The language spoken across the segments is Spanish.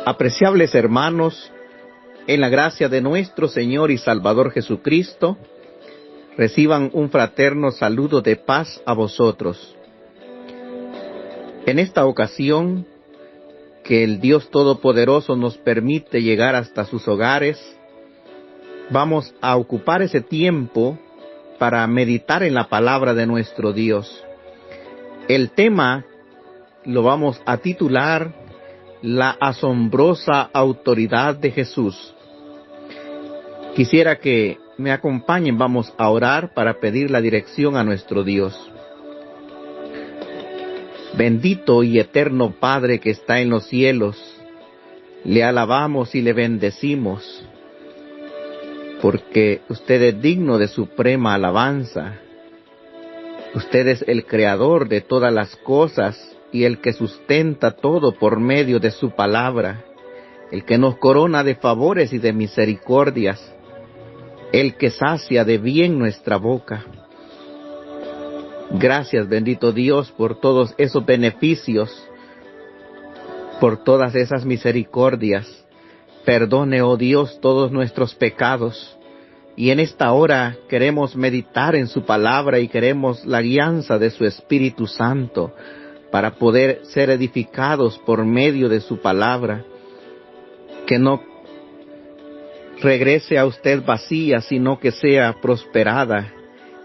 Apreciables hermanos, en la gracia de nuestro Señor y Salvador Jesucristo, reciban un fraterno saludo de paz a vosotros. En esta ocasión, que el Dios Todopoderoso nos permite llegar hasta sus hogares, vamos a ocupar ese tiempo para meditar en la palabra de nuestro Dios. El tema lo vamos a titular La asombrosa autoridad de Jesús. Quisiera que me acompañen, vamos a orar para pedir la dirección a nuestro Dios. Bendito y eterno Padre que está en los cielos, le alabamos y le bendecimos, porque usted es digno de suprema alabanza. Usted es el creador de todas las cosas y el que sustenta todo por medio de su palabra, el que nos corona de favores y de misericordias, el que sacia de bien nuestra boca. Gracias, bendito Dios, por todos esos beneficios, por todas esas misericordias. Perdone, oh Dios, todos nuestros pecados. Y en esta hora queremos meditar en su palabra y queremos la guianza de su Espíritu Santo para poder ser edificados por medio de su palabra. Que no regrese a usted vacía, sino que sea prosperada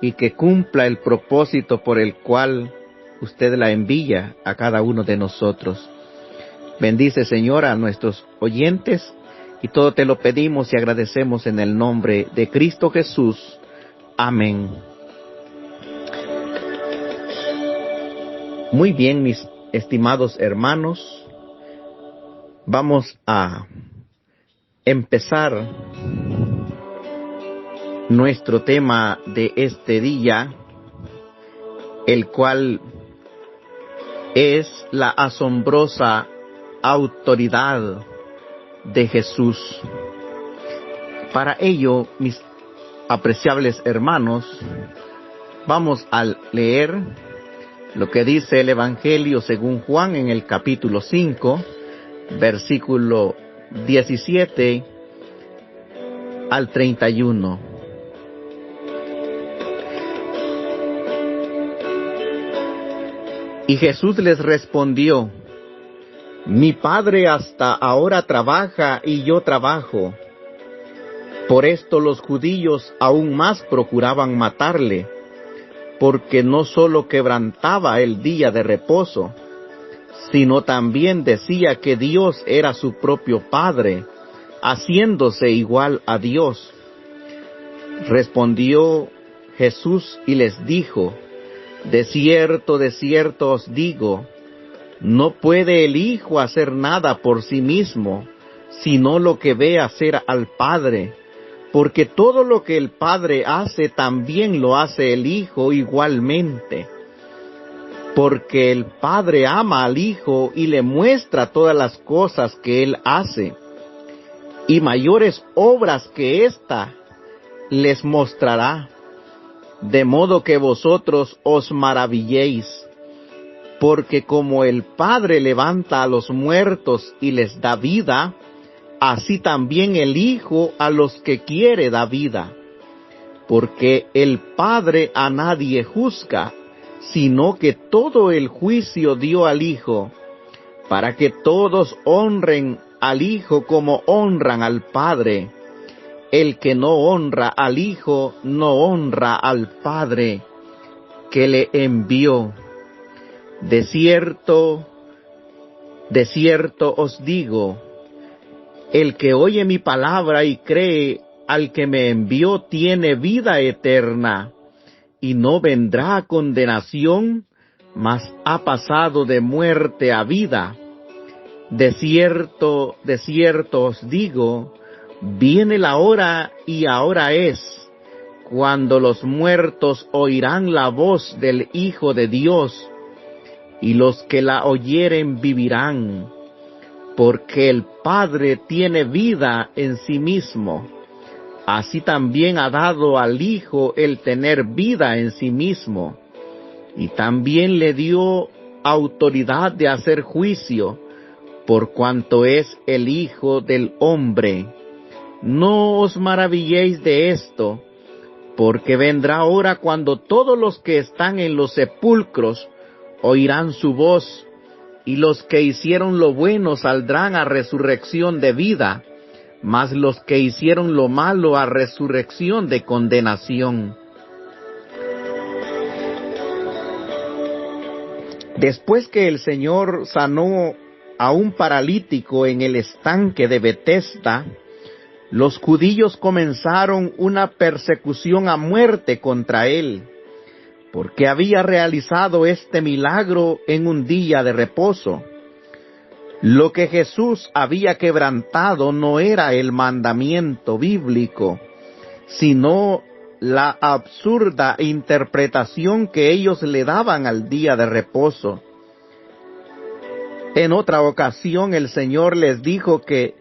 y que cumpla el propósito por el cual usted la envía a cada uno de nosotros. Bendice, Señor, a nuestros oyentes, y todo te lo pedimos y agradecemos en el nombre de Cristo Jesús. Amén. Muy bien, mis estimados hermanos, vamos a empezar nuestro tema de este día, el cual es la asombrosa autoridad de Jesús. Para ello, mis apreciables hermanos, vamos a leer lo que dice el Evangelio según Juan en el capítulo 5, versículo 17 al 31. Y Jesús les respondió: Mi Padre hasta ahora trabaja y yo trabajo. Por esto los judíos aún más procuraban matarle, porque no solo quebrantaba el día de reposo, sino también decía que Dios era su propio Padre, haciéndose igual a Dios. Respondió Jesús y les dijo: de cierto os digo, no puede el Hijo hacer nada por sí mismo, sino lo que ve hacer al Padre, porque todo lo que el Padre hace también lo hace el Hijo igualmente. Porque el Padre ama al Hijo y le muestra todas las cosas que Él hace, y mayores obras que ésta les mostrará, de modo que vosotros os maravilléis. Porque como el Padre levanta a los muertos y les da vida, así también el Hijo a los que quiere da vida. Porque el Padre a nadie juzga, sino que todo el juicio dio al Hijo, para que todos honren al Hijo como honran al Padre. El que no honra al Hijo, no honra al Padre que le envió. De cierto os digo, el que oye mi palabra y cree al que me envió tiene vida eterna, y no vendrá a condenación, mas ha pasado de muerte a vida. De cierto os digo, viene la hora y ahora es, cuando los muertos oirán la voz del Hijo de Dios, y los que la oyeren vivirán, porque el Padre tiene vida en sí mismo. Así también ha dado al Hijo el tener vida en sí mismo, y también le dio autoridad de hacer juicio, por cuanto es el Hijo del Hombre. No os maravilléis de esto, porque vendrá hora cuando todos los que están en los sepulcros oirán su voz, y los que hicieron lo bueno saldrán a resurrección de vida, mas los que hicieron lo malo a resurrección de condenación. Después que el Señor sanó a un paralítico en el estanque de Betesda, los judíos comenzaron una persecución a muerte contra él, porque había realizado este milagro en un día de reposo. Lo que Jesús había quebrantado no era el mandamiento bíblico, sino la absurda interpretación que ellos le daban al día de reposo. En otra ocasión el Señor les dijo que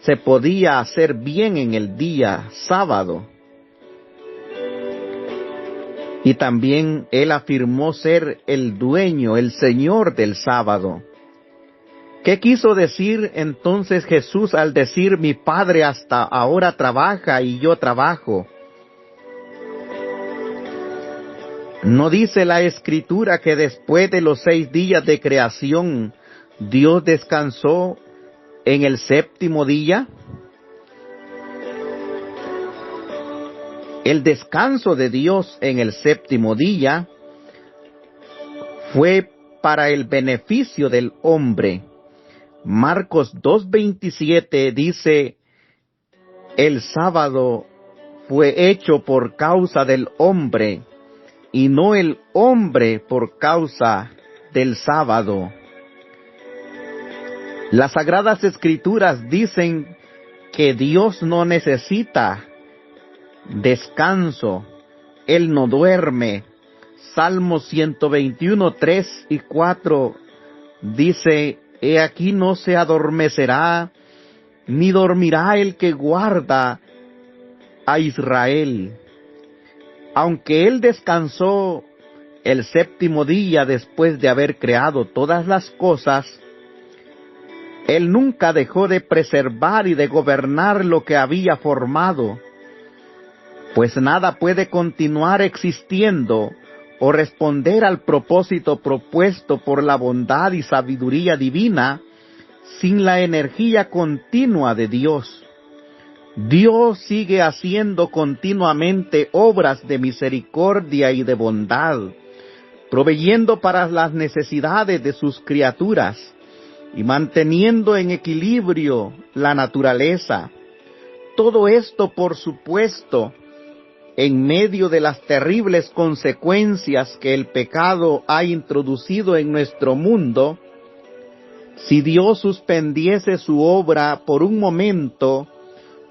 se podía hacer bien en el día sábado. Y también Él afirmó ser el dueño, el Señor del sábado. ¿Qué quiso decir entonces Jesús al decir mi Padre hasta ahora trabaja y yo trabajo? ¿No dice la Escritura que después de los 6 días de creación, Dios descansó en el 7º día? El descanso de Dios en el 7º día fue para el beneficio del hombre. Marcos 2:27 dice, el sábado fue hecho por causa del hombre, y no el hombre por causa del sábado. Las Sagradas Escrituras dicen que Dios no necesita descanso, Él no duerme. Salmos 121, 3 y 4 dice, he aquí no se adormecerá, ni dormirá el que guarda a Israel. Aunque Él descansó el 7º día después de haber creado todas las cosas, Él nunca dejó de preservar y de gobernar lo que había formado, pues nada puede continuar existiendo o responder al propósito propuesto por la bondad y sabiduría divina sin la energía continua de Dios. Dios sigue haciendo continuamente obras de misericordia y de bondad, proveyendo para las necesidades de sus criaturas y manteniendo en equilibrio la naturaleza. Todo esto, por supuesto, en medio de las terribles consecuencias que el pecado ha introducido en nuestro mundo. Si Dios suspendiese su obra por un momento,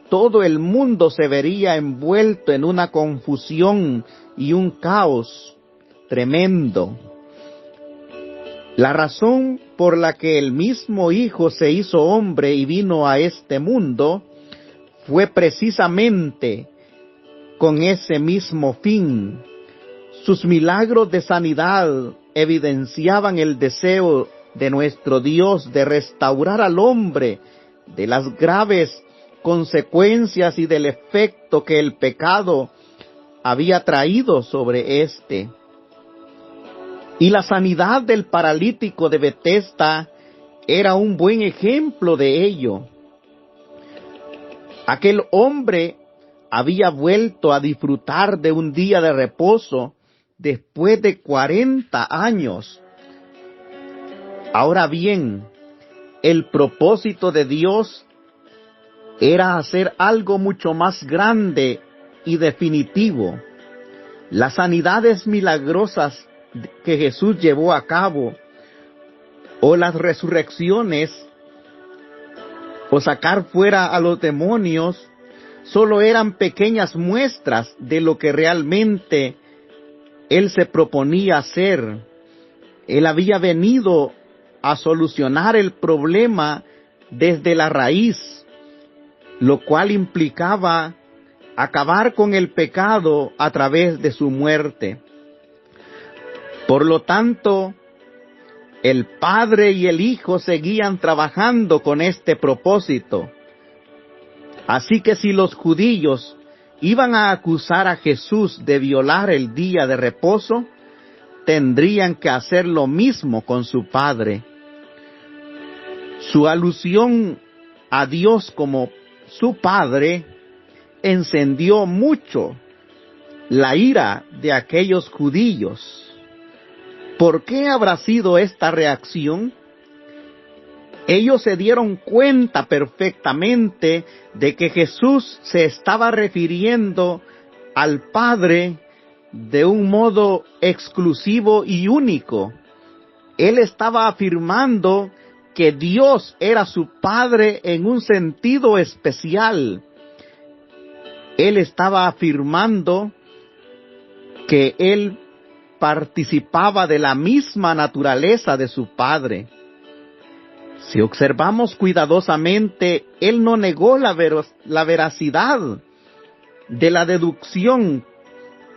todo el mundo se vería envuelto en una confusión y un caos tremendo. La razón por la que el mismo Hijo se hizo hombre y vino a este mundo fue precisamente con ese mismo fin. Sus milagros de sanidad evidenciaban el deseo de nuestro Dios de restaurar al hombre de las graves consecuencias y del efecto que el pecado había traído sobre éste. Y la sanidad del paralítico de Betesda era un buen ejemplo de ello. Aquel hombre había vuelto a disfrutar de un día de reposo después de 40 años. Ahora bien, el propósito de Dios era hacer algo mucho más grande y definitivo. Las sanidades milagrosas que Jesús llevó a cabo, o las resurrecciones, o sacar fuera a los demonios, solo eran pequeñas muestras de lo que realmente Él se proponía hacer. Él había venido a solucionar el problema desde la raíz, lo cual implicaba acabar con el pecado a través de su muerte. Por lo tanto, El Padre y el Hijo seguían trabajando con este propósito. Así que si los judíos iban a acusar a Jesús de violar el día de reposo, tendrían que hacer lo mismo con su Padre. Su alusión a Dios como su Padre encendió mucho la ira de aquellos judíos. ¿Por qué habrá sido esta reacción? Ellos se dieron cuenta perfectamente de que Jesús se estaba refiriendo al Padre de un modo exclusivo y único. Él estaba afirmando que Dios era su Padre en un sentido especial. Él estaba afirmando que Él participaba de la misma naturaleza de su Padre. Si observamos cuidadosamente, Él no negó la veracidad de la deducción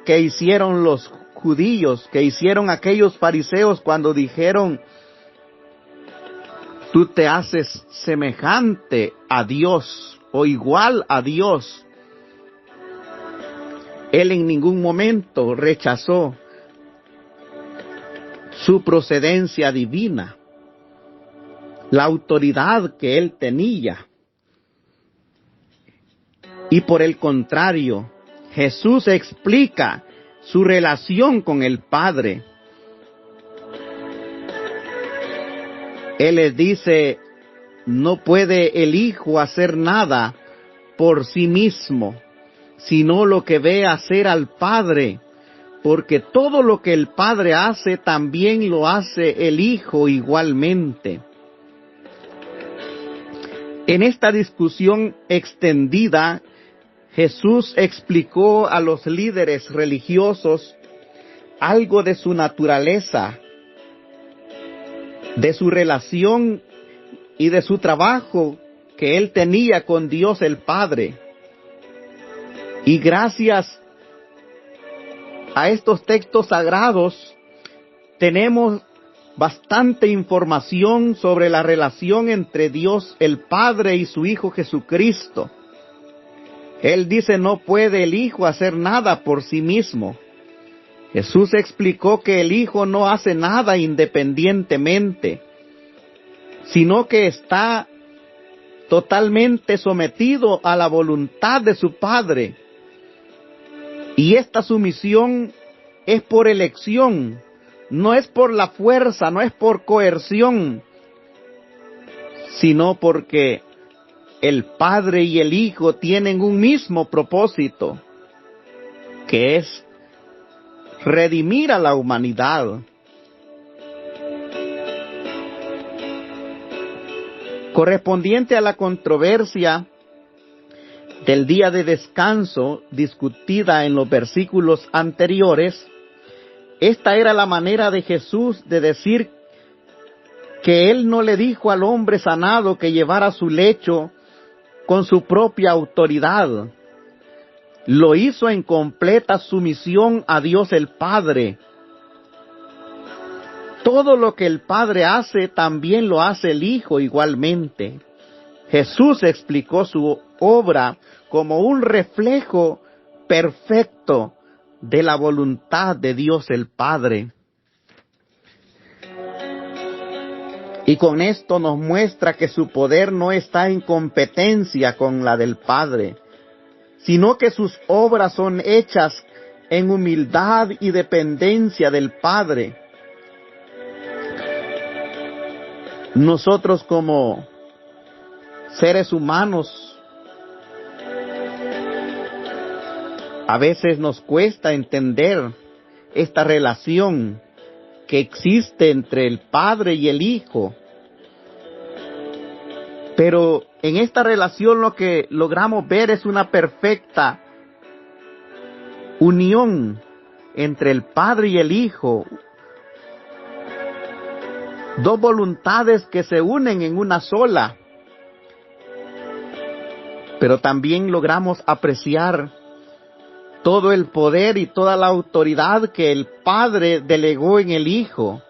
que hicieron los judíos, que hicieron aquellos fariseos cuando dijeron: tú te haces semejante a Dios o igual a Dios. Él en ningún momento rechazó su procedencia divina, la autoridad que él tenía. Y por el contrario, Jesús explica su relación con el Padre. Él les dice: no puede el Hijo hacer nada por sí mismo, sino lo que ve hacer al Padre, porque todo lo que el Padre hace, también lo hace el Hijo igualmente. En esta discusión extendida, Jesús explicó a los líderes religiosos algo de su naturaleza, de su relación y de su trabajo que él tenía con Dios el Padre. Y gracias a estos textos sagrados tenemos bastante información sobre la relación entre Dios el Padre y su Hijo Jesucristo. Él dice: no puede el Hijo hacer nada por sí mismo. Jesús explicó que el Hijo no hace nada independientemente, sino que está totalmente sometido a la voluntad de su Padre. Y esta sumisión es por elección, no es por la fuerza, no es por coerción, sino porque el Padre y el Hijo tienen un mismo propósito, que es redimir a la humanidad. Correspondiente a la controversia del día de descanso discutida en los versículos anteriores, esta era la manera de Jesús de decir que Él no le dijo al hombre sanado que llevara su lecho con su propia autoridad. Lo hizo en completa sumisión a Dios el Padre. Todo lo que el Padre hace, también lo hace el Hijo igualmente. Jesús explicó su obra como un reflejo perfecto de la voluntad de Dios el Padre. Y con esto nos muestra que su poder no está en competencia con la del Padre, sino que sus obras son hechas en humildad y dependencia del Padre. Nosotros como seres humanos, a veces nos cuesta entender esta relación que existe entre el Padre y el Hijo. Pero en esta relación lo que logramos ver es una perfecta unión entre el Padre y el Hijo. Dos voluntades que se unen en una sola. Pero también logramos apreciar todo el poder y toda la autoridad que el Padre delegó en el Hijo.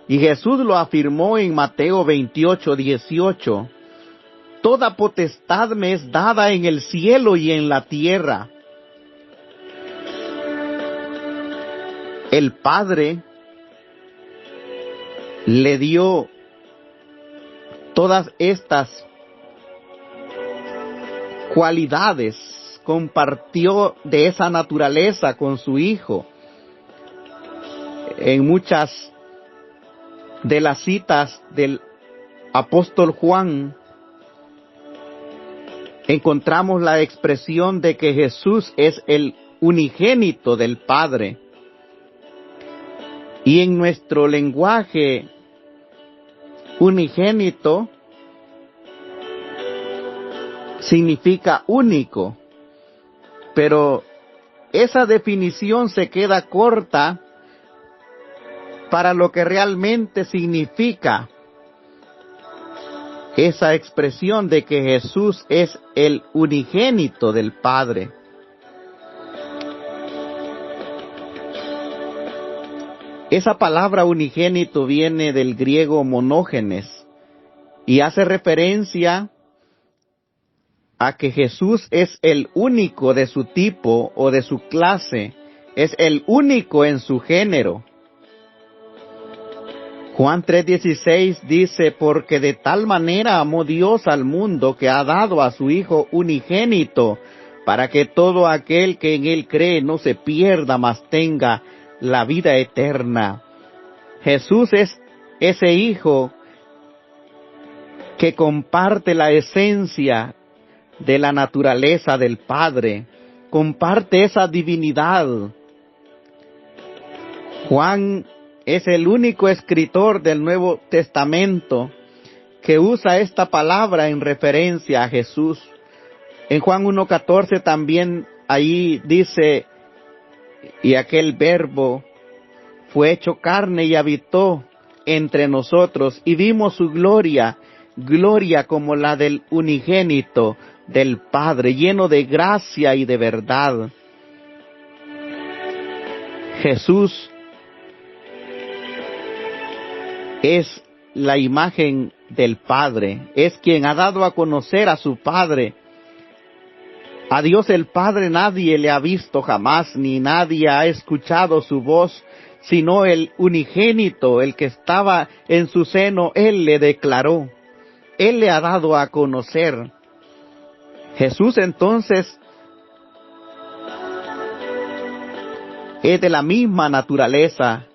Y Jesús lo afirmó en Mateo 28:18. Toda potestad me es dada en el cielo y en la tierra. El Padre le dio todas estas cualidades, compartió de esa naturaleza con su Hijo. En muchas de las citas del apóstol Juan encontramos la expresión de que Jesús es el unigénito del Padre. Y en nuestro lenguaje, unigénito significa único, pero esa definición se queda corta para lo que realmente significa esa expresión de que Jesús es el unigénito del Padre. Esa palabra unigénito viene del griego monógenes y hace referencia a que Jesús es el único de su tipo o de su clase, es el único en su género. Juan 3:16 dice, porque de tal manera amó Dios al mundo que ha dado a su Hijo unigénito, para que todo aquel que en Él cree no se pierda, mas tenga la vida eterna. Jesús es ese Hijo que comparte la esencia de la naturaleza del Padre, comparte esa divinidad. Juan es el único escritor del Nuevo Testamento que usa esta palabra en referencia a Jesús. En Juan 1:14 también ahí dice, y aquel verbo fue hecho carne y habitó entre nosotros, y vimos su gloria, gloria como la del unigénito del Padre, lleno de gracia y de verdad. Jesús es la imagen del Padre, es quien ha dado a conocer a su Padre. A Dios el Padre nadie le ha visto jamás, ni nadie ha escuchado su voz, sino el unigénito, el que estaba en su seno, Él le declaró, Él le ha dado a conocer. Jesús entonces es de la misma naturaleza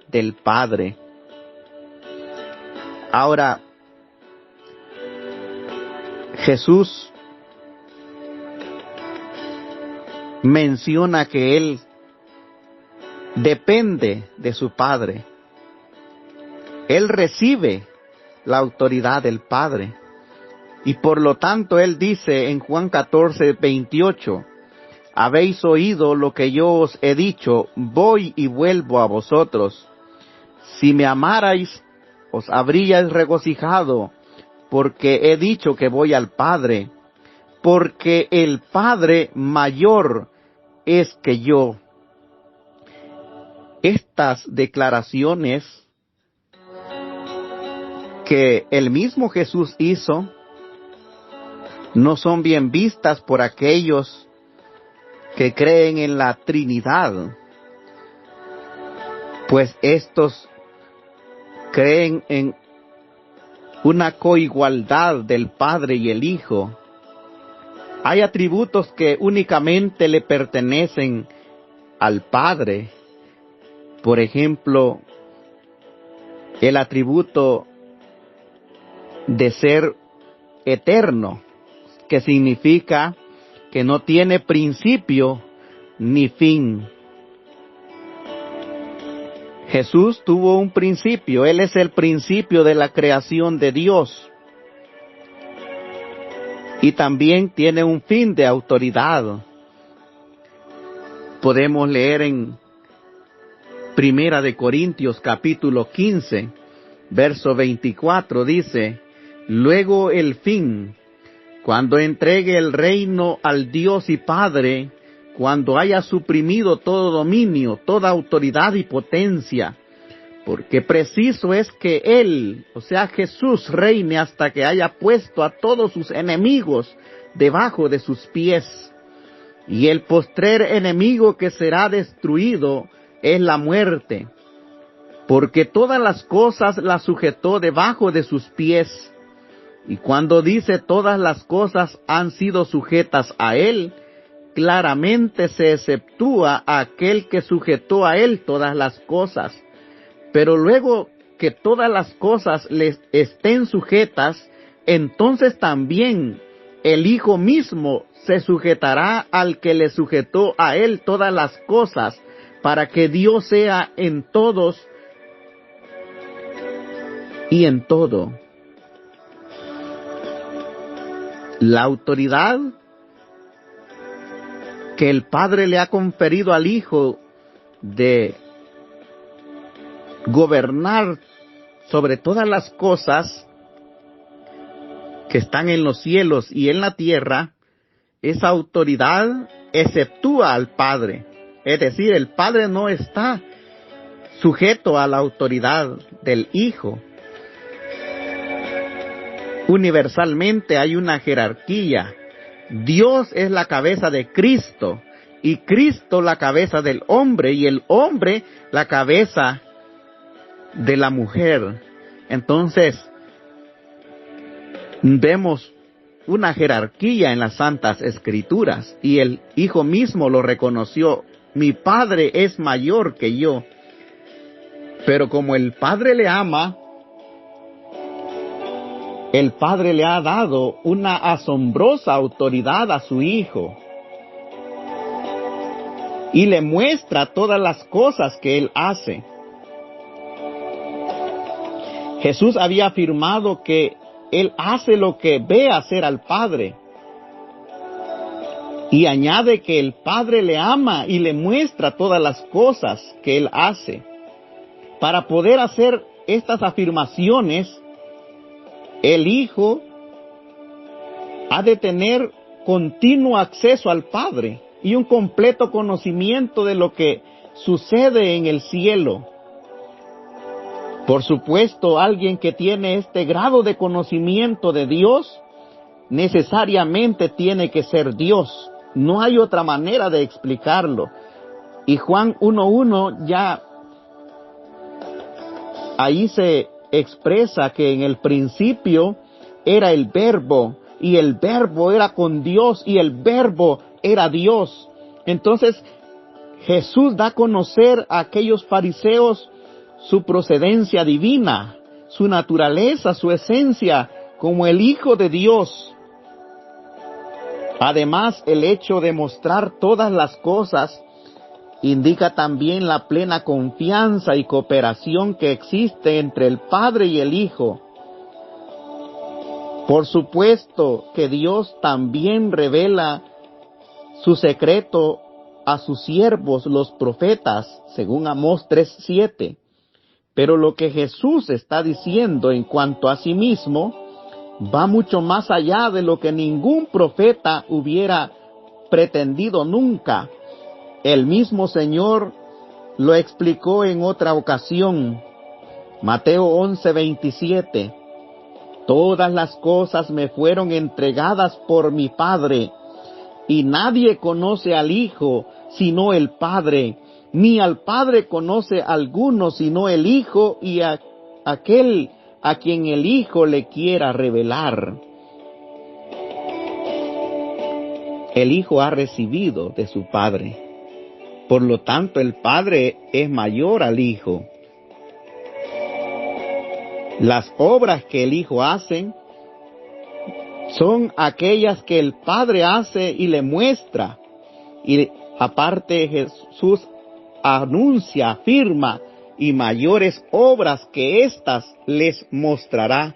del Padre. Ahora, Jesús menciona que Él depende de su Padre. Él recibe la autoridad del Padre. Y por lo tanto Él dice en Juan 14:28, habéis oído lo que yo os he dicho, voy y vuelvo a vosotros. Si me amarais, os habríais regocijado, porque he dicho que voy al Padre, porque el Padre mayor es que yo. Estas declaraciones que el mismo Jesús hizo no son bien vistas por aquellos que creen en la Trinidad, pues estos creen en una coigualdad del Padre y el Hijo. Hay atributos que únicamente le pertenecen al Padre. Por ejemplo, el atributo de ser eterno, que significa que no tiene principio ni fin. Jesús tuvo un principio, Él es el principio de la creación de Dios. Y también tiene un fin de autoridad. Podemos leer en Primera de Corintios capítulo 15, verso 24, dice, luego el fin, cuando entregue el reino al Dios y Padre, cuando haya suprimido todo dominio, toda autoridad y potencia, porque preciso es que Él, o sea Jesús, reine hasta que haya puesto a todos sus enemigos debajo de sus pies. Y el postrer enemigo que será destruido es la muerte, porque todas las cosas las sujetó debajo de sus pies. Y cuando dice todas las cosas han sido sujetas a Él, claramente se exceptúa a aquel que sujetó a Él todas las cosas. Pero luego que todas las cosas les estén sujetas, entonces también el Hijo mismo se sujetará al que le sujetó a Él todas las cosas, para que Dios sea en todos y en todo. La autoridad que el Padre le ha conferido al Hijo de gobernar sobre todas las cosas que están en los cielos y en la tierra, esa autoridad exceptúa al Padre. Es decir, el Padre no está sujeto a la autoridad del Hijo. Universalmente hay una jerarquía. Dios es la cabeza de Cristo, y Cristo la cabeza del hombre, y el hombre la cabeza de la mujer. Entonces, vemos una jerarquía en las Santas Escrituras, y el Hijo mismo lo reconoció. Mi Padre es mayor que yo. Pero como el Padre le ama, el Padre le ha dado una asombrosa autoridad a su Hijo, y le muestra todas las cosas que Él hace. Jesús había afirmado que Él hace lo que ve hacer al Padre, y añade que el Padre le ama y le muestra todas las cosas que Él hace. Para poder hacer estas afirmaciones, el Hijo ha de tener continuo acceso al Padre y un completo conocimiento de lo que sucede en el cielo. Por supuesto, alguien que tiene este grado de conocimiento de Dios, necesariamente tiene que ser Dios. No hay otra manera de explicarlo. Y Juan 1:1 ya ahí se expresa que en el principio era el Verbo, y el Verbo era con Dios, y el Verbo era Dios. Entonces, Jesús da a conocer a aquellos fariseos su procedencia divina, su naturaleza, su esencia como el Hijo de Dios. Además, el hecho de mostrar todas las cosas indica también la plena confianza y cooperación que existe entre el Padre y el Hijo. Por supuesto que Dios también revela su secreto a sus siervos, los profetas, según Amós 3:7. Pero lo que Jesús está diciendo en cuanto a sí mismo va mucho más allá de lo que ningún profeta hubiera pretendido nunca. El mismo Señor lo explicó en otra ocasión. Mateo 11:27. Todas las cosas me fueron entregadas por mi Padre, y nadie conoce al Hijo sino el Padre, ni al Padre conoce alguno sino el Hijo y aquel a quien el Hijo le quiera revelar. El Hijo ha recibido de su Padre. Por lo tanto, el Padre es mayor al Hijo. Las obras que el Hijo hace son aquellas que el Padre hace y le muestra. Y aparte, Jesús anuncia, afirma, y mayores obras que éstas les mostrará,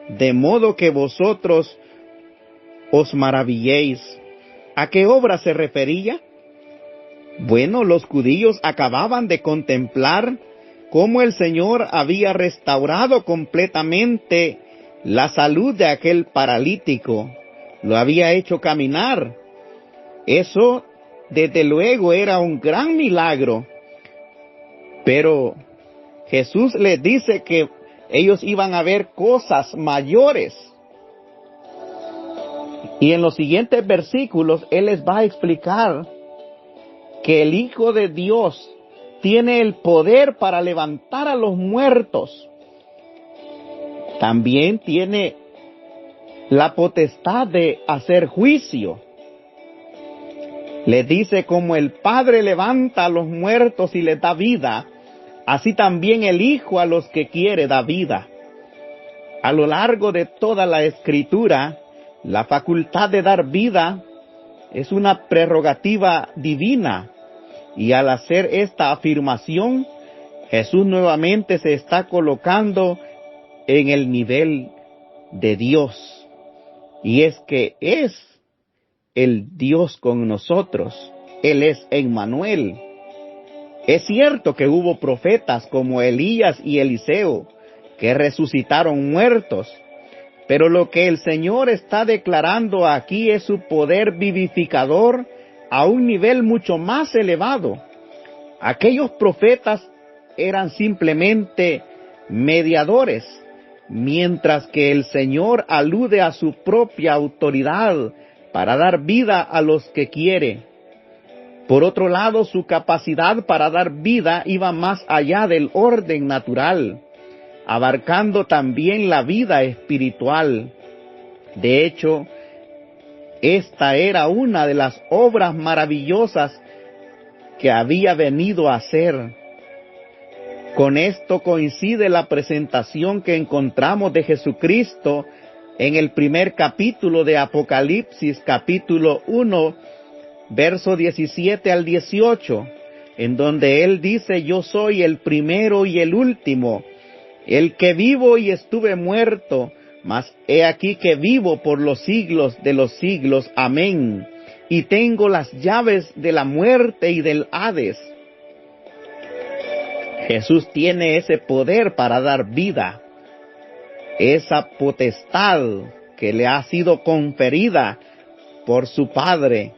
de modo que vosotros os maravilléis. ¿A qué obra se refería? Bueno, los judíos acababan de contemplar cómo el Señor había restaurado completamente la salud de aquel paralítico. Lo había hecho caminar. Eso, desde luego, era un gran milagro. Pero Jesús les dice que ellos iban a ver cosas mayores. Y en los siguientes versículos, Él les va a explicar que el Hijo de Dios tiene el poder para levantar a los muertos. También tiene la potestad de hacer juicio. Les dice, como el Padre levanta a los muertos y les da vida, así también el Hijo a los que quiere da vida. A lo largo de toda la Escritura, la facultad de dar vida es una prerrogativa divina. Y al hacer esta afirmación, Jesús nuevamente se está colocando en el nivel de Dios. Y es que es el Dios con nosotros. Él es Emmanuel. Es cierto que hubo profetas como Elías y Eliseo que resucitaron muertos, pero lo que el Señor está declarando aquí es su poder vivificador a un nivel mucho más elevado. Aquellos profetas eran simplemente mediadores, mientras que el Señor alude a su propia autoridad para dar vida a los que quiere. Por otro lado, su capacidad para dar vida iba más allá del orden natural, abarcando también la vida espiritual. De hecho, esta era una de las obras maravillosas que había venido a hacer. Con esto coincide la presentación que encontramos de Jesucristo en el primer capítulo de Apocalipsis, capítulo 1, verso 17 al 18, en donde Él dice: yo soy el primero y el último, el que vivo y estuve muerto, mas he aquí que vivo por los siglos de los siglos. Amén. Y tengo las llaves de la muerte y del Hades. Jesús tiene ese poder para dar vida, esa potestad que le ha sido conferida por su Padre.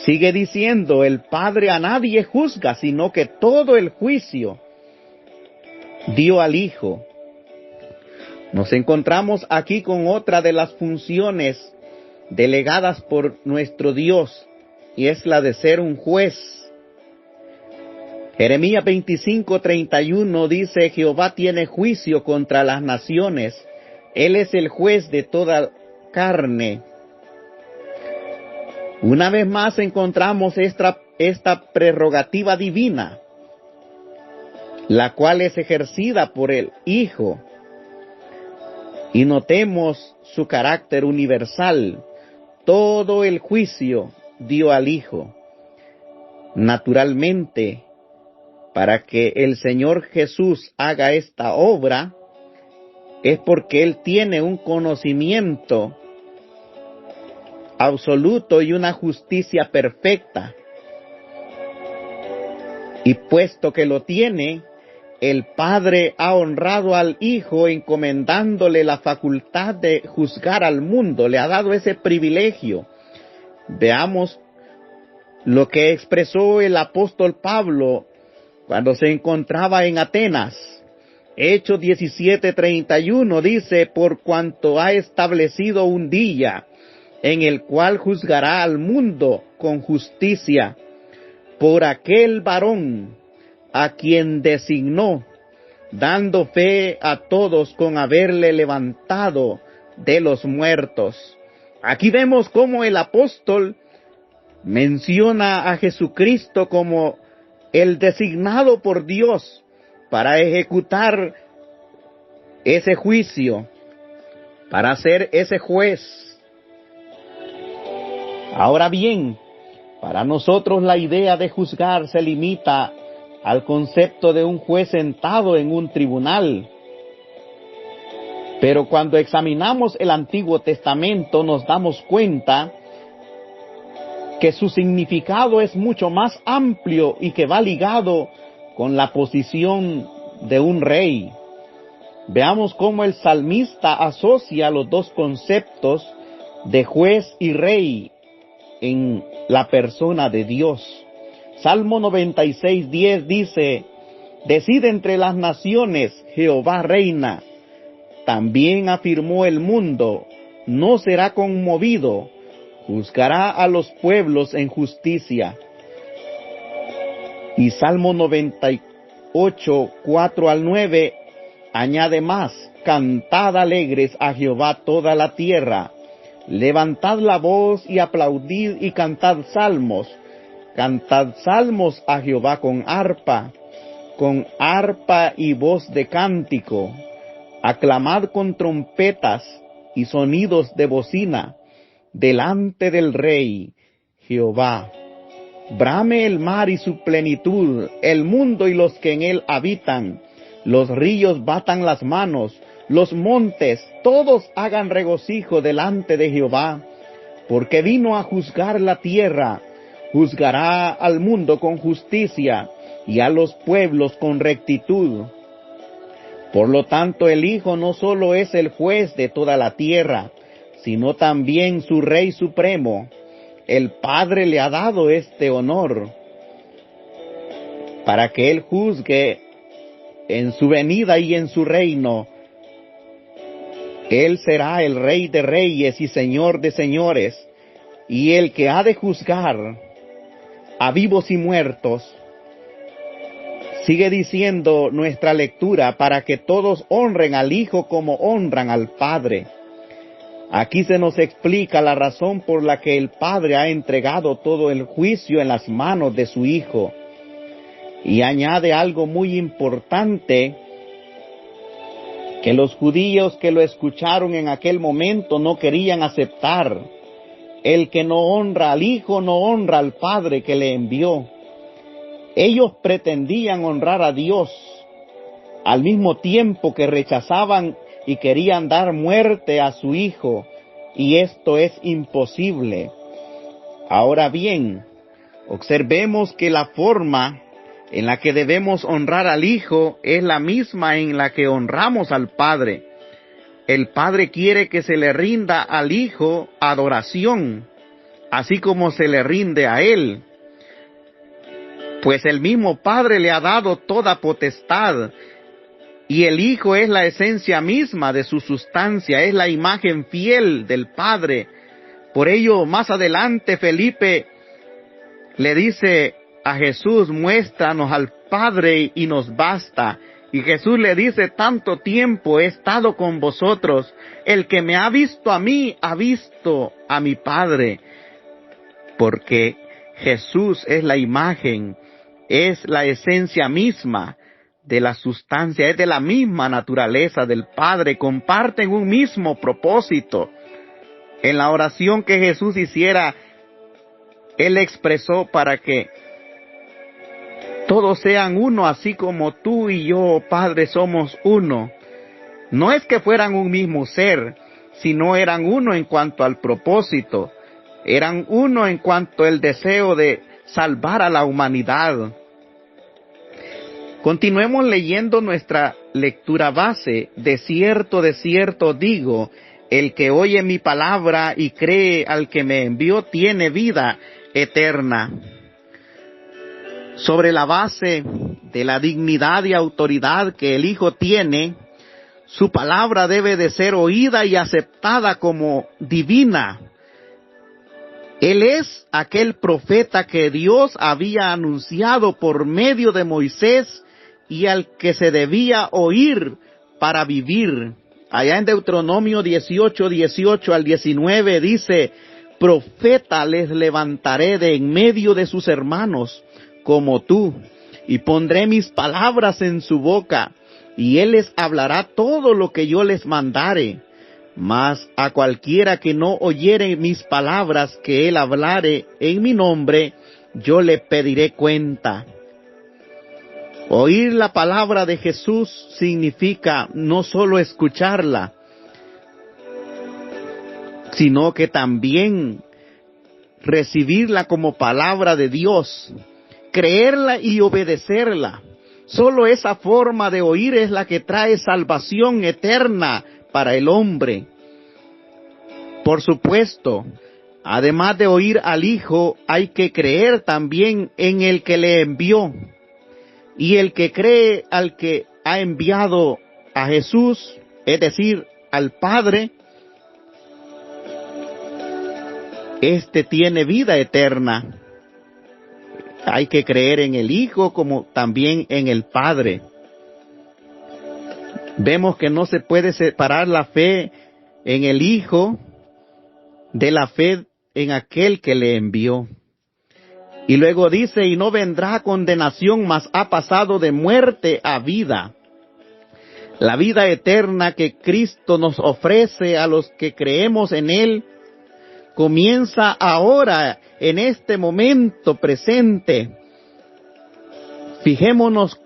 Sigue diciendo, el Padre a nadie juzga, sino que todo el juicio dio al Hijo. Nos encontramos aquí con otra de las funciones delegadas por nuestro Dios, y es la de ser un juez. Jeremías 25:31 dice: Jehová tiene juicio contra las naciones, Él es el juez de toda carne. Una vez más encontramos esta prerrogativa divina, la cual es ejercida por el Hijo. Y notemos su carácter universal. Todo el juicio dio al Hijo. Naturalmente, para que el Señor Jesús haga esta obra, es porque Él tiene un conocimiento absoluto y una justicia perfecta. Y puesto que lo tiene, el Padre ha honrado al Hijo encomendándole la facultad de juzgar al mundo, le ha dado ese privilegio. Veamos lo que expresó el apóstol Pablo cuando se encontraba en Atenas. Hechos 17:31 dice: por cuanto ha establecido un día en el cual juzgará al mundo con justicia, por aquel varón a quien designó, dando fe a todos con haberle levantado de los muertos. Aquí vemos cómo el apóstol menciona a Jesucristo como el designado por Dios para ejecutar ese juicio, para ser ese juez. Ahora bien, para nosotros la idea de juzgar se limita al concepto de un juez sentado en un tribunal. Pero cuando examinamos el Antiguo Testamento nos damos cuenta que su significado es mucho más amplio y que va ligado con la posición de un rey. Veamos cómo el salmista asocia los dos conceptos de juez y rey en la persona de Dios. Salmo 96:10 dice: Decid entre las naciones, Jehová reina. También afirmó el mundo, no será conmovido, juzgará a los pueblos en justicia. Y Salmo 98, 4 al 9, añade más: cantad alegres a Jehová toda la tierra, levantad la voz y aplaudid y cantad salmos a Jehová con arpa y voz de cántico, aclamad con trompetas y sonidos de bocina, delante del Rey, Jehová. Brame el mar y su plenitud, el mundo y los que en él habitan. Los ríos batan las manos, los montes, todos hagan regocijo delante de Jehová, porque vino a juzgar la tierra, juzgará al mundo con justicia y a los pueblos con rectitud. Por lo tanto, el Hijo no solo es el juez de toda la tierra, sino también su Rey supremo. El Padre le ha dado este honor para que Él juzgue en su venida y en su reino. Él será el Rey de reyes y Señor de señores, y el que ha de juzgar a vivos y muertos. Sigue diciendo nuestra lectura, para que todos honren al Hijo como honran al Padre. Aquí se nos explica la razón por la que el Padre ha entregado todo el juicio en las manos de su Hijo. Y añade algo muy importante, que los judíos que lo escucharon en aquel momento no querían aceptar. El que no honra al Hijo no honra al Padre que le envió. Ellos pretendían honrar a Dios, al mismo tiempo que rechazaban y querían dar muerte a su Hijo, y esto es imposible. Ahora bien, observemos que la forma en la que debemos honrar al Hijo es la misma en la que honramos al Padre. El Padre quiere que se le rinda al Hijo adoración, así como se le rinde a Él. Pues el mismo Padre le ha dado toda potestad, y el Hijo es la esencia misma de su sustancia, es la imagen fiel del Padre. Por ello, más adelante, Felipe le dice a Jesús: muéstranos al Padre y nos basta. Y Jesús le dice: tanto tiempo he estado con vosotros, el que me ha visto a mí, ha visto a mi Padre. Porque Jesús es la imagen, es la esencia misma de la sustancia, es de la misma naturaleza del Padre, comparten un mismo propósito. En la oración que Jesús hiciera, Él expresó: para que todos sean uno, así como tú y yo, Padre, somos uno. No es que fueran un mismo ser, sino eran uno en cuanto al propósito, eran uno en cuanto al deseo de salvar a la humanidad. Continuemos leyendo nuestra lectura base. De cierto digo, el que oye mi palabra y cree al que me envió tiene vida eterna. Sobre la base de la dignidad y autoridad que el Hijo tiene, su palabra debe de ser oída y aceptada como divina. Él es aquel profeta que Dios había anunciado por medio de Moisés y al que se debía oír para vivir. Allá en Deuteronomio 18 al 19 dice: profeta les levantaré de en medio de sus hermanos, como tú, y pondré mis palabras en su boca, y él les hablará todo lo que yo les mandare. Mas a cualquiera que no oyere mis palabras que él hablare en mi nombre, yo le pediré cuenta. Oír la palabra de Jesús significa no solo escucharla, sino que también recibirla como palabra de Dios, creerla y obedecerla. Solo esa forma de oír es la que trae salvación eterna para el hombre. Por supuesto, además de oír al Hijo, hay que creer también en el que le envió. Y el que cree al que ha enviado a Jesús, es decir, al Padre, este tiene vida eterna. Hay que creer en el Hijo como también en el Padre. Vemos que no se puede separar la fe en el Hijo de la fe en aquel que le envió. Y luego dice, y no vendrá condenación, mas ha pasado de muerte a vida. La vida eterna que Cristo nos ofrece a los que creemos en Él, comienza ahora, en este momento presente. Fijémonos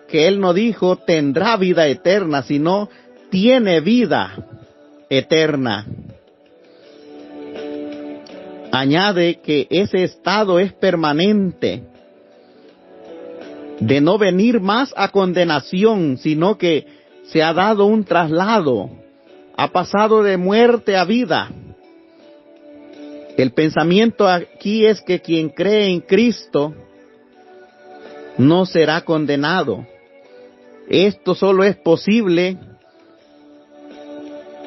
que Él no dijo tendrá vida eterna, sino tiene vida eterna. Añade que ese estado es permanente, de no venir más a condenación, sino que se ha dado un traslado, ha pasado de muerte a vida. El pensamiento aquí es que quien cree en Cristo no será condenado. Esto solo es posible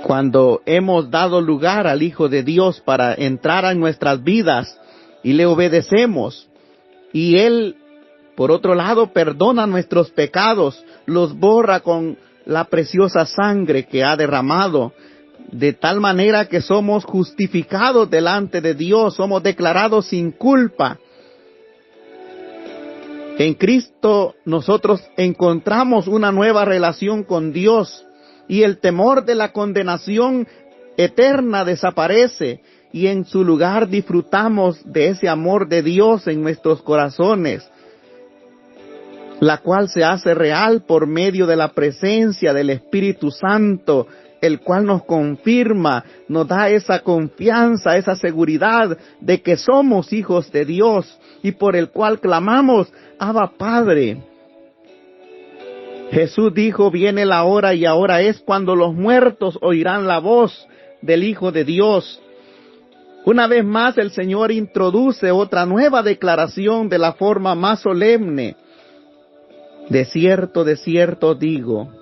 cuando hemos dado lugar al Hijo de Dios para entrar en nuestras vidas y le obedecemos. Y Él, por otro lado, perdona nuestros pecados, los borra con la preciosa sangre que ha derramado, de tal manera que somos justificados delante de Dios, somos declarados sin culpa. En Cristo nosotros encontramos una nueva relación con Dios y el temor de la condenación eterna desaparece y en su lugar disfrutamos de ese amor de Dios en nuestros corazones, la cual se hace real por medio de la presencia del Espíritu Santo, el cual nos confirma, nos da esa confianza, esa seguridad de que somos hijos de Dios y por el cual clamamos, Abba Padre. Jesús dijo, viene la hora y ahora es cuando los muertos oirán la voz del Hijo de Dios. Una vez más el Señor introduce otra nueva declaración de la forma más solemne. De cierto digo.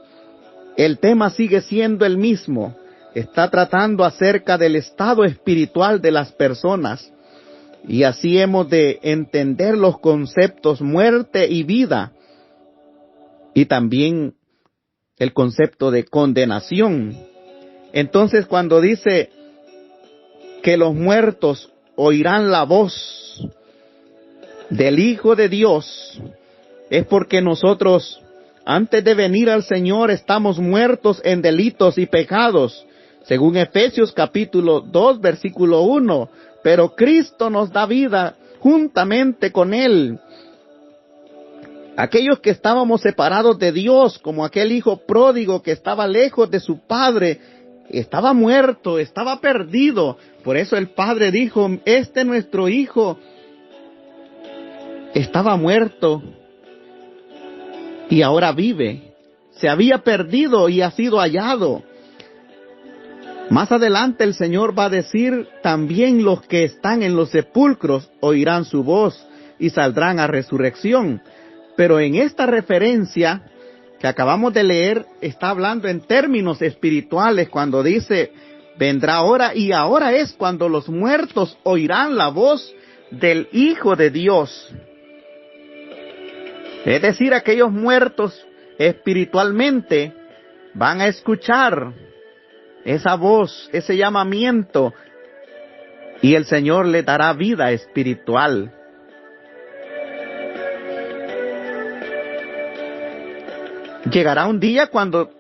El tema sigue siendo el mismo. Está tratando acerca del estado espiritual de las personas. Y así hemos de entender los conceptos muerte y vida. Y también el concepto de condenación. Entonces, cuando dice que los muertos oirán la voz del Hijo de Dios, es porque nosotros, antes de venir al Señor, estamos muertos en delitos y pecados, según Efesios capítulo 2, versículo 1. Pero Cristo nos da vida juntamente con Él. Aquellos que estábamos separados de Dios, como aquel hijo pródigo que estaba lejos de su padre, estaba muerto, estaba perdido. Por eso el padre dijo, nuestro hijo estaba muerto y ahora vive. Se había perdido y ha sido hallado. Más adelante el Señor va a decir, también los que están en los sepulcros oirán su voz y saldrán a resurrección. Pero en esta referencia que acabamos de leer, está hablando en términos espirituales cuando dice, vendrá hora y ahora es cuando los muertos oirán la voz del Hijo de Dios. Es decir, aquellos muertos espiritualmente van a escuchar esa voz, ese llamamiento, y el Señor le dará vida espiritual. Llegará un día cuando,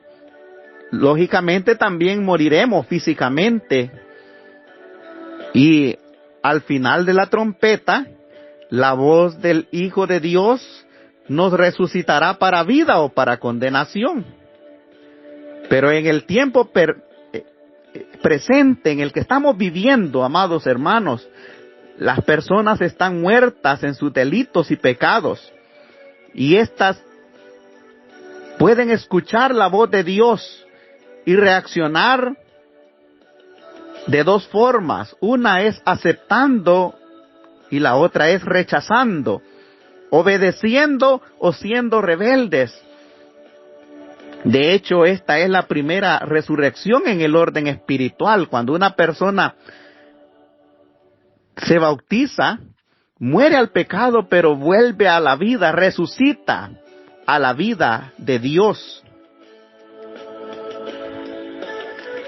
lógicamente, también moriremos físicamente. Y al final de la trompeta, la voz del Hijo de Dios nos resucitará para vida o para condenación. Pero en el tiempo presente en el que estamos viviendo, amados hermanos, las personas están muertas en sus delitos y pecados. Y estas pueden escuchar la voz de Dios y reaccionar de dos formas. Una es aceptando y la otra es rechazando. obedeciendo o siendo rebeldes. De hecho, esta es la primera resurrección en el orden espiritual. Cuando una persona se bautiza, muere al pecado, pero vuelve a la vida, resucita a la vida de Dios.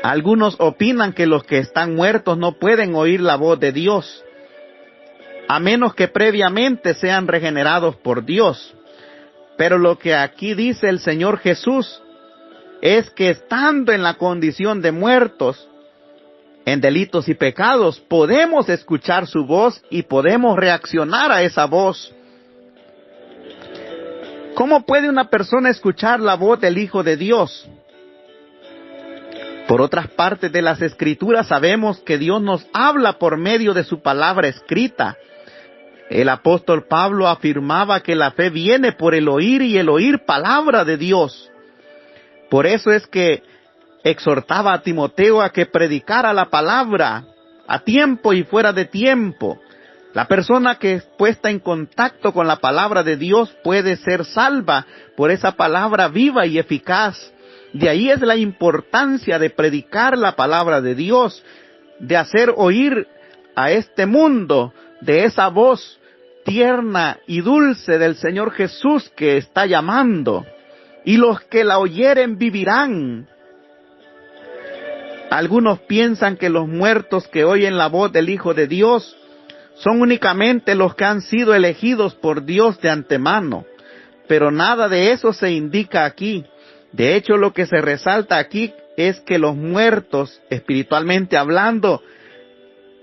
Algunos opinan que los que están muertos no pueden oír la voz de Dios, a menos que previamente sean regenerados por Dios. Pero lo que aquí dice el Señor Jesús es que estando en la condición de muertos, en delitos y pecados, podemos escuchar su voz y podemos reaccionar a esa voz. ¿Cómo puede una persona escuchar la voz del Hijo de Dios? Por otras partes de las Escrituras sabemos que Dios nos habla por medio de su palabra escrita. El apóstol Pablo afirmaba que la fe viene por el oír y el oír palabra de Dios. Por eso es que exhortaba a Timoteo a que predicara la palabra a tiempo y fuera de tiempo. La persona que es puesta en contacto con la palabra de Dios puede ser salva por esa palabra viva y eficaz. De ahí es la importancia de predicar la palabra de Dios, de hacer oír a este mundo de esa voz tierna y dulce del Señor Jesús que está llamando. Y los que la oyeren vivirán. Algunos piensan que los muertos que oyen la voz del Hijo de Dios son únicamente los que han sido elegidos por Dios de antemano. Pero nada de eso se indica aquí. De hecho, lo que se resalta aquí es que los muertos, espiritualmente hablando,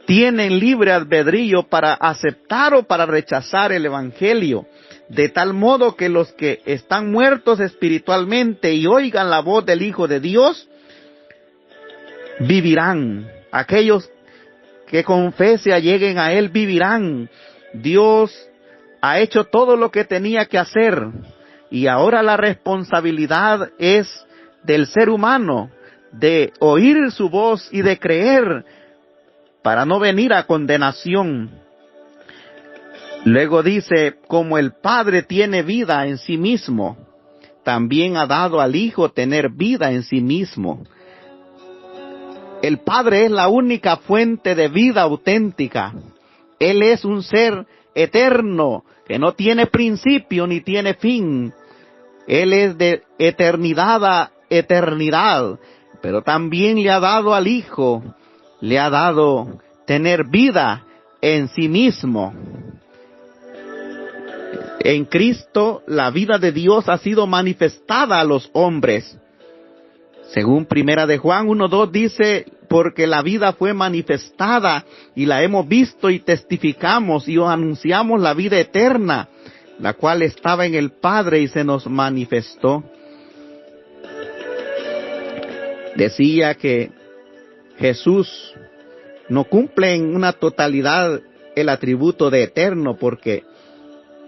tienen libre albedrío para aceptar o para rechazar el Evangelio. De tal modo que los que están muertos espiritualmente y oigan la voz del Hijo de Dios, vivirán. Aquellos que con fe se alleguen a Él vivirán. Dios ha hecho todo lo que tenía que hacer. Y ahora la responsabilidad es del ser humano, de oír su voz y de creer, para no venir a condenación. Luego dice, como el Padre tiene vida en sí mismo, también ha dado al Hijo tener vida en sí mismo. El Padre es la única fuente de vida auténtica. Él es un ser eterno, que no tiene principio ni tiene fin. Él es de eternidad a eternidad, pero también le ha dado al Hijo, le ha dado tener vida en sí mismo. En Cristo la vida de Dios ha sido manifestada a los hombres. Según Primera de Juan 1:2 dice, porque la vida fue manifestada y la hemos visto y testificamos y os anunciamos la vida eterna, la cual estaba en el Padre y se nos manifestó. Decía que Jesús no cumple en una totalidad el atributo de eterno porque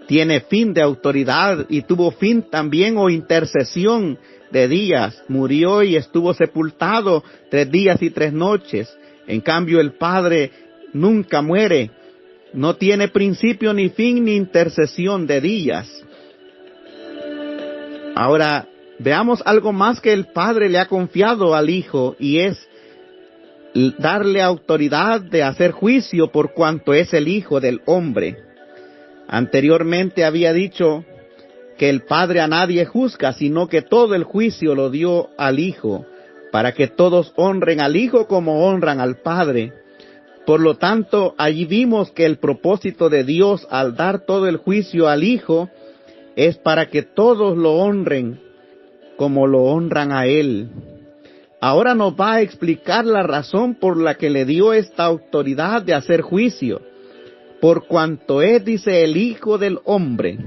tiene fin de autoridad y tuvo fin también o intercesión de días. Murió y estuvo sepultado 3 días y 3 noches. En cambio el Padre nunca muere. No tiene principio ni fin ni intercesión de días. Ahora veamos algo más que el Padre le ha confiado al Hijo y es darle autoridad de hacer juicio por cuanto es el Hijo del hombre. Anteriormente había dicho que el Padre a nadie juzga, sino que todo el juicio lo dio al Hijo, para que todos honren al Hijo como honran al Padre. Por lo tanto, allí vimos que el propósito de Dios al dar todo el juicio al Hijo es para que todos lo honren como lo honran a Él. Ahora nos va a explicar la razón por la que le dio esta autoridad de hacer juicio. Por cuanto es, dice, el Hijo del Hombre.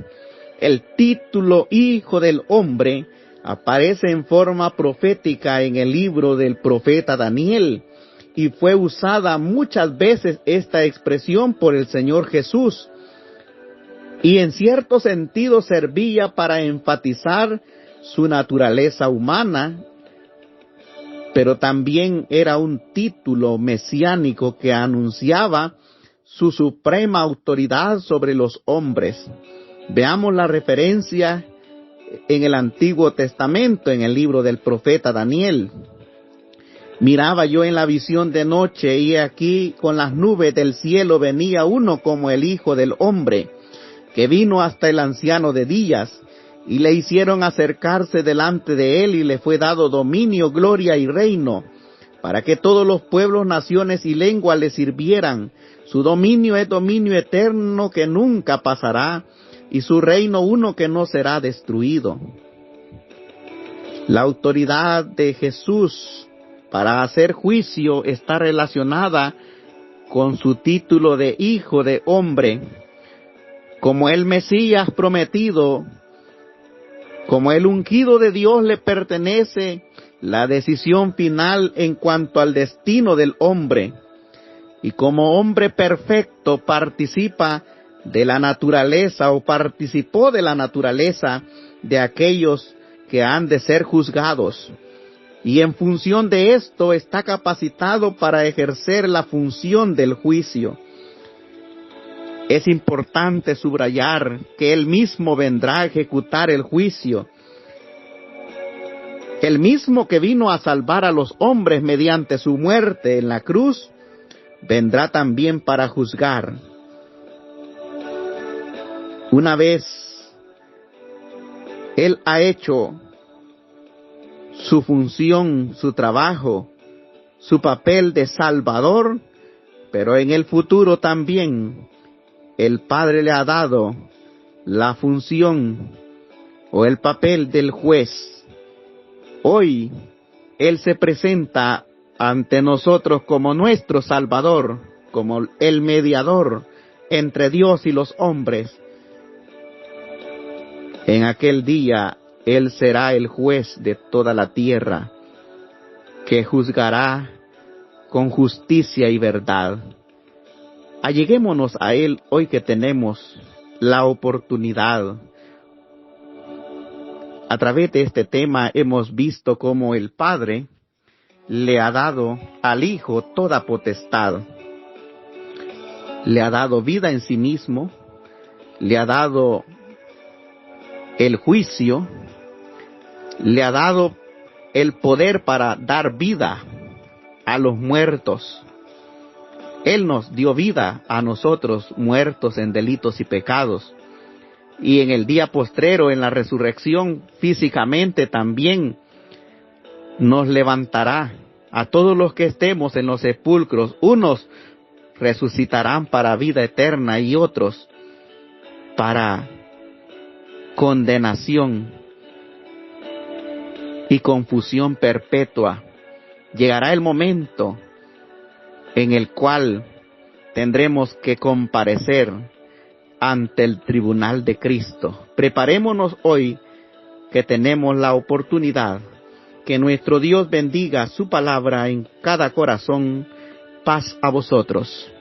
El título Hijo del Hombre aparece en forma profética en el libro del profeta Daniel y fue usada muchas veces esta expresión por el Señor Jesús. Y en cierto sentido servía para enfatizar su naturaleza humana, pero también era un título mesiánico que anunciaba su suprema autoridad sobre los hombres. Veamos la referencia en el Antiguo Testamento, en el libro del profeta Daniel. Miraba yo en la visión de noche, y aquí con las nubes del cielo venía uno como el Hijo del Hombre, que vino hasta el anciano de días, y le hicieron acercarse delante de él, y le fue dado dominio, gloria y reino, para que todos los pueblos, naciones y lenguas le sirvieran. Su dominio es dominio eterno que nunca pasará, y su reino uno que no será destruido. La autoridad de Jesús para hacer juicio está relacionada con su título de Hijo de Hombre. Como el Mesías prometido, como el ungido de Dios, le pertenece la decisión final en cuanto al destino del hombre. Y como hombre perfecto participa de la naturaleza, o participó de la naturaleza de aquellos que han de ser juzgados. Y en función de esto está capacitado para ejercer la función del juicio. Es importante subrayar que Él mismo vendrá a ejecutar el juicio. El mismo que vino a salvar a los hombres mediante su muerte en la cruz, vendrá también para juzgar. Una vez Él ha hecho su función, su trabajo, su papel de Salvador, pero en el futuro también el Padre le ha dado la función o el papel del juez. Hoy Él se presenta ante nosotros como nuestro Salvador, como el mediador entre Dios y los hombres. En aquel día Él será el juez de toda la tierra, que juzgará con justicia y verdad. Alleguémonos a Él hoy que tenemos la oportunidad. A través de este tema hemos visto cómo el Padre le ha dado al Hijo toda potestad. Le ha dado vida en sí mismo, le ha dado el juicio, le ha dado el poder para dar vida a los muertos. Él nos dio vida a nosotros, muertos en delitos y pecados. Y en el día postrero, en la resurrección, físicamente también nos levantará a todos los que estemos en los sepulcros. Unos resucitarán para vida eterna y otros para condenación y confusión perpetua. Llegará el momento en el cual tendremos que comparecer ante el tribunal de Cristo. Preparémonos hoy que tenemos la oportunidad. Que nuestro Dios bendiga su palabra en cada corazón. Paz a vosotros.